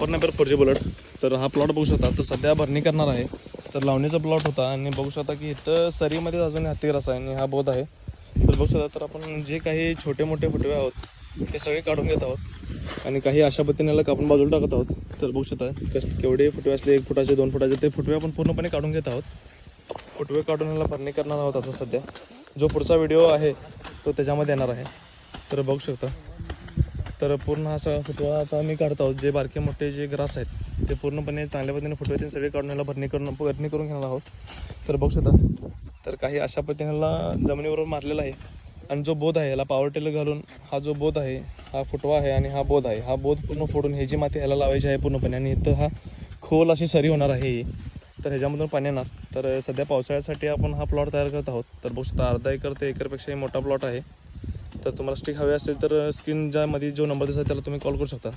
Number 4G bullet. तर हा plot बघू शकता. तर सध्या भरणी करणार आहे. तर लावणीचा प्लॉट होता आणि बघू शकता की इथं सरीमध्ये अजून हत्तीग्रास आहे आणि हा बोध आहे. तर बघू शकता. तर आपण जे काही छोटे मोठे फुटवे आहोत ते सगळे काढून घेत आहोत आणि काही अशा पद्धतीने कापून बाजूला टाकत आहोत. तर बघू शकता केवढे फुटवे असले 1 फुटाचे 2 फुटाचे ते फुटवे आपण पूर्णपणे काढून घेत आहोत. फुटवे काढून याला भरणी करणार आहोत. आता सध्या जो पुढचा व्हिडिओ आहे तो त्याच्यामध्ये येणार आहे. तर बघू शकता. तर पूर्ण असा फुटवा आता मी काढत आहोत. जे बारके मोठे जे ग्रास आहेत ते पूर्णपणे चांगल्या पद्धतीने फुटवे ते सगळे काढून याला भरणी करून घेणार आहोत. तर बघू शकता. तर काही अशा पद्धतीने जमिनीवर मारलेला आहे आणि जो बोध आहे याला पॉवर टेलर घालून हा जो बोध आहे हा फुटवा आहे आणि हा बोध आहे. हा बोध पूर्ण फोडून हे जी माती ह्याला लावायची आहे पूर्णपणे आणि इथं हा खोल अशी सरी होणार आहे. तर ह्याच्यामधून पाणी येणार. तर सध्या पावसाळ्यासाठी आपण हा प्लॉट तयार करत आहोत. तर बघू शकता अर्धा एकर ते एकरपेक्षाही मोठा प्लॉट आहे. तर तुम्हाला स्टिक हवे असेल तर स्क्रीन ज्यामध्ये जो नंबर दिसतो त्याला तुम्ही कॉल करू शकता.